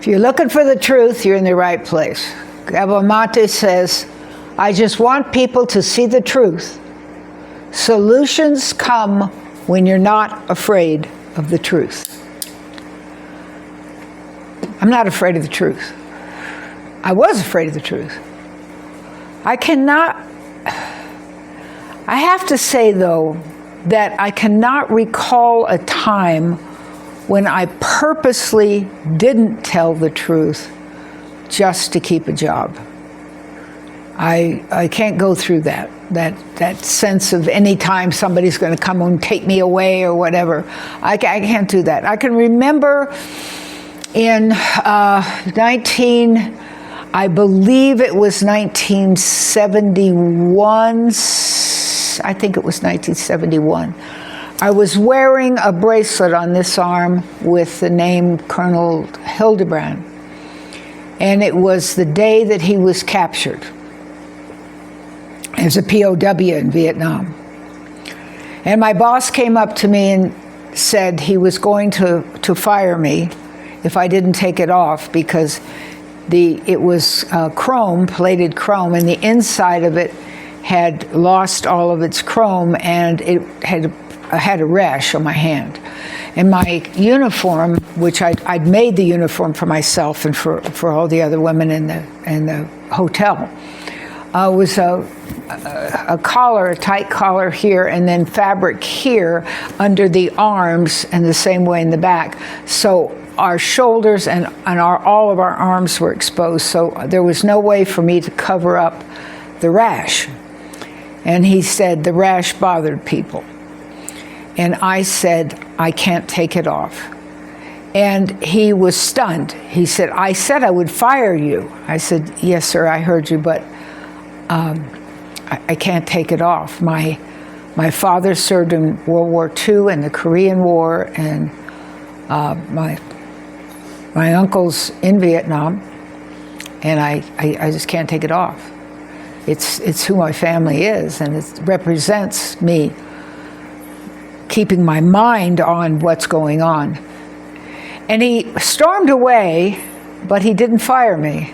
If you're looking for the truth, you're in the right place. Gabor Mate says, I just want people to see the truth. Solutions come when you're not afraid of the truth. I'm not afraid of the truth. I was afraid of the truth. I have to say, though, that I cannot recall a time when I purposely didn't tell the truth just to keep a job. I can't go through that sense of any time somebody's going to come and take me away or whatever. I can't do that. I can remember in I believe it was 1971, I think it was 1971. I was wearing a bracelet on this arm with the name Colonel Hildebrand, and it was the day that he was captured as a POW in Vietnam. And my boss came up to me and said he was going to fire me if I didn't take it off, because it was chrome, plated chrome, and the inside of it had lost all of its chrome, and it had a rash on my hand. And my uniform, which I'd made the uniform for myself and for all the other women in the hotel, was a collar, a tight collar here, and then fabric here under the arms, and the same way in the back. So our shoulders and all of our arms were exposed, so there was no way for me to cover up the rash. And he said the rash bothered people. And I said, I can't take it off. And he was stunned. He said, I said I would fire you. I said, yes, sir, I heard you, but I can't take it off. My father served in World War II and the Korean War, and my uncle's in Vietnam, and I just can't take it off. It's who my family is, and it represents me keeping my mind on what's going on. And he stormed away, but he didn't fire me.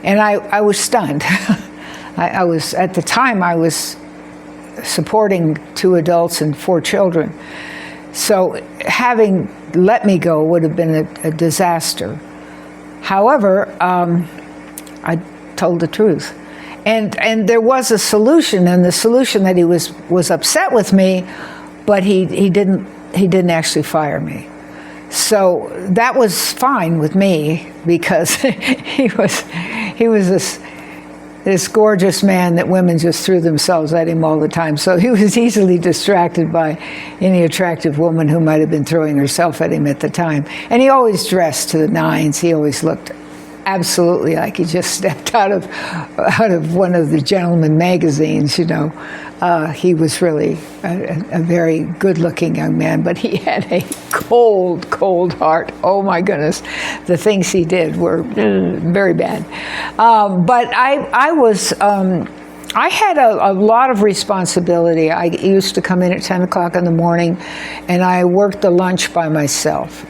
And I was stunned. I was, at the time, I was supporting 2 adults and 4 children. So having let me go would have been a disaster. However, I told the truth. And there was a solution, and the solution that he was upset with me, but he didn't actually fire me. So that was fine with me, because he was this gorgeous man that women just threw themselves at him all the time. So he was easily distracted by any attractive woman who might have been throwing herself at him at the time. And he always dressed to the nines. He always looked absolutely like he just stepped out of one of the Gentleman magazines, you know. He was really a very good-looking young man, but he had a cold, cold heart. Oh my goodness, the things he did were very bad. But I had a lot of responsibility. I used to come in at 10 o'clock in the morning, and I worked the lunch by myself.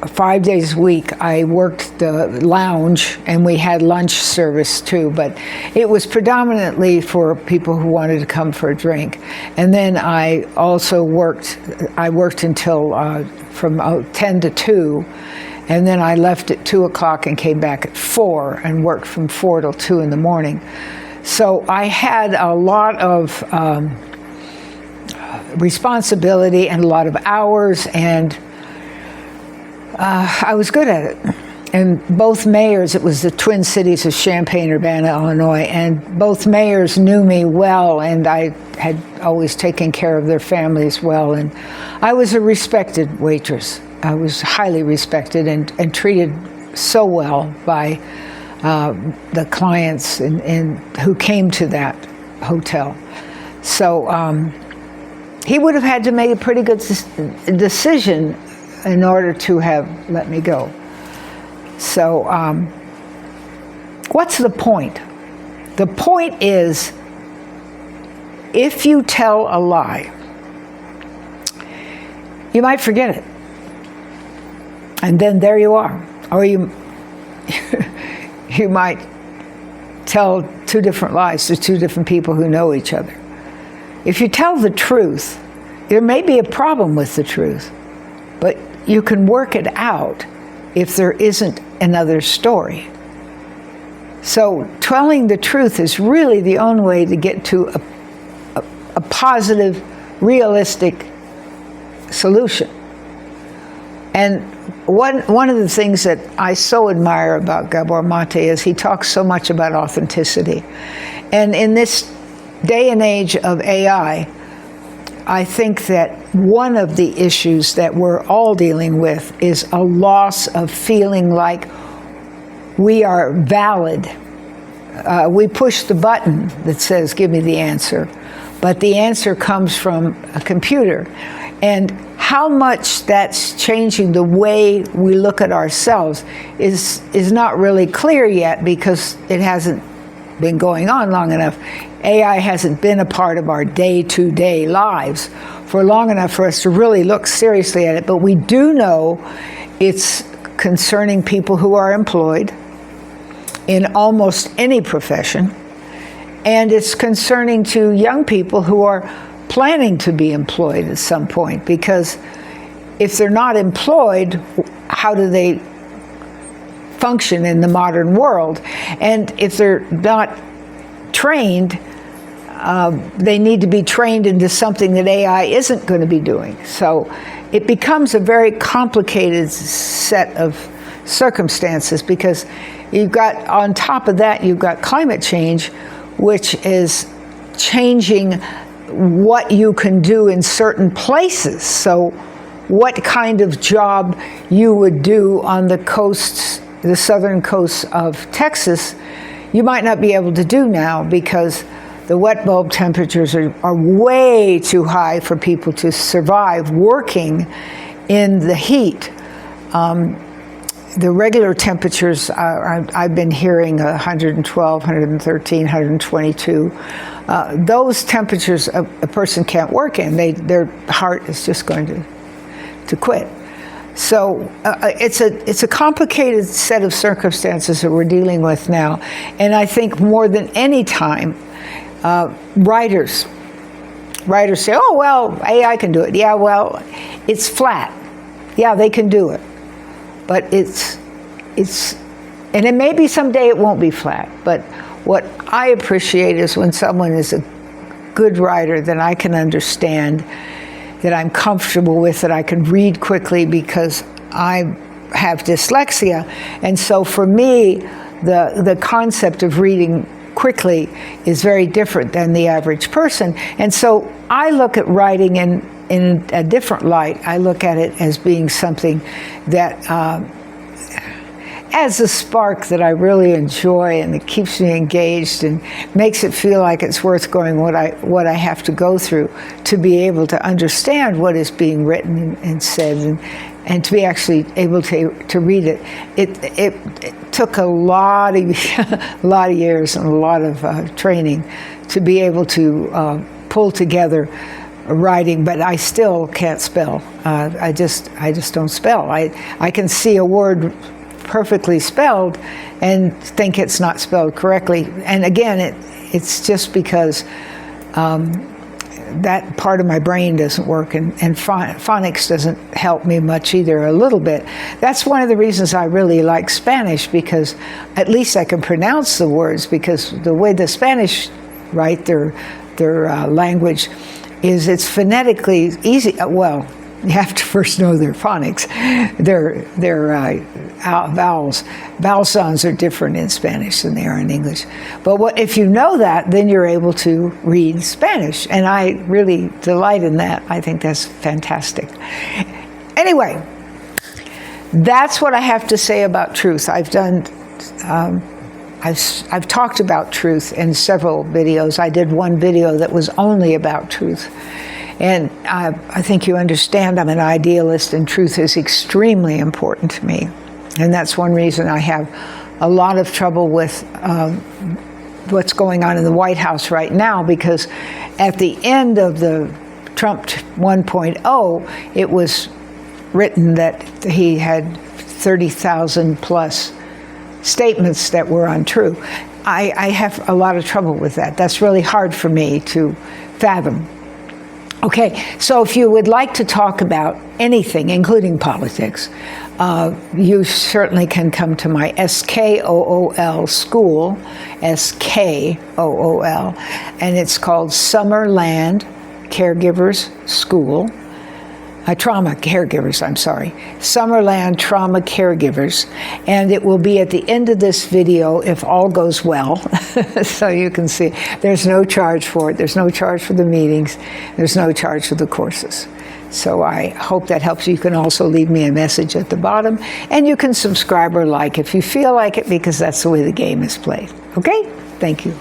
5 days a week, I worked the lounge, and we had lunch service too, but it was predominantly for people who wanted to come for a drink. And then I also worked until from 10 to 2, and then I left at 2 o'clock and came back at 4 and worked from 4 till 2 in the morning. So I had a lot of responsibility and a lot of hours, and I was good at it. And both mayors, it was the Twin Cities of Champaign-Urbana, Illinois, and both mayors knew me well, and I had always taken care of their families well. And I was a respected waitress. I was highly respected and treated so well by the clients and who came to that hotel. So he would have had to make a pretty good decision in order to have let me go. So what's the point? The point is, if you tell a lie, you might forget it. And then there you are. Or you might tell two different lies to two different people who know each other. If you tell the truth, there may be a problem with the truth, but you can work it out if there isn't another story. So telling the truth is really the only way to get to a positive, realistic solution. And one of the things that I so admire about Gabor Mate is he talks so much about authenticity. And in this day and age of AI, I think that one of the issues that we're all dealing with is a loss of feeling like we are valid. We push the button that says, give me the answer, but the answer comes from a computer. And how much that's changing the way we look at ourselves is not really clear yet, because it hasn't been going on long enough. AI hasn't been a part of our day-to-day lives for long enough for us to really look seriously at it. But we do know it's concerning people who are employed in almost any profession, and it's concerning to young people who are planning to be employed at some point, because if they're not employed, how do they function in the modern world? And if they're not trained, they need to be trained into something that AI isn't going to be doing. So it becomes a very complicated set of circumstances, because you've got, on top of that, you've got climate change, which is changing what you can do in certain places. So what kind of job you would do on the coasts, the southern coasts of Texas, you might not be able to do now, because the wet bulb temperatures are way too high for people to survive working in the heat. The regular temperatures, I've been hearing 112, 113, 122. Those temperatures a person can't work in. Their heart is just going to quit. So it's a complicated set of circumstances that we're dealing with now. And I think more than any time, writers say, oh, well, AI can do it. Yeah, well, it's flat. Yeah, they can do it. But it's, and it may be someday it won't be flat, but what I appreciate is when someone is a good writer that I can understand, that I'm comfortable with, that I can read quickly, because I have dyslexia. And so for me, the concept of reading quickly is very different than the average person. And so I look at writing in a different light. I look at it as being something that adds a spark that I really enjoy, and it keeps me engaged and makes it feel like it's worth going what I have to go through to be able to understand what is being written and said, and to be actually able to read it. It took a lot of years and a lot of training to be able to pull together writing, but I still can't spell. I just don't spell. I can see a word perfectly spelled and think it's not spelled correctly. And again, it's just because that part of my brain doesn't work, and phonics doesn't help me much either, a little bit. That's one of the reasons I really like Spanish, because at least I can pronounce the words, because the way the Spanish write their language is it's phonetically easy. Well, you have to first know their phonics. Their vowels. Vowel sounds are different in Spanish than they are in English. But if you know that, then you're able to read Spanish. And I really delight in that. I think that's fantastic. Anyway, that's what I have to say about truth. I've talked about truth in several videos. I did one video that was only about truth. And I think you understand I'm an idealist, and truth is extremely important to me. And that's one reason I have a lot of trouble with what's going on in the White House right now, because at the end of the Trump 1.0, it was written that he had 30,000 plus statements that were untrue. I have a lot of trouble with that. That's really hard for me to fathom. Okay, so if you would like to talk about anything, including politics, you certainly can come to my SKOOL school, SKOOL, and it's called Summerland Caregivers School. Trauma Caregivers, I'm sorry. Summerland Trauma Caregivers. And it will be at the end of this video if all goes well. So you can see there's no charge for it. There's no charge for the meetings. There's no charge for the courses. So I hope that helps you. You can also leave me a message at the bottom. And you can subscribe or like if you feel like it, because that's the way the game is played. Okay? Thank you.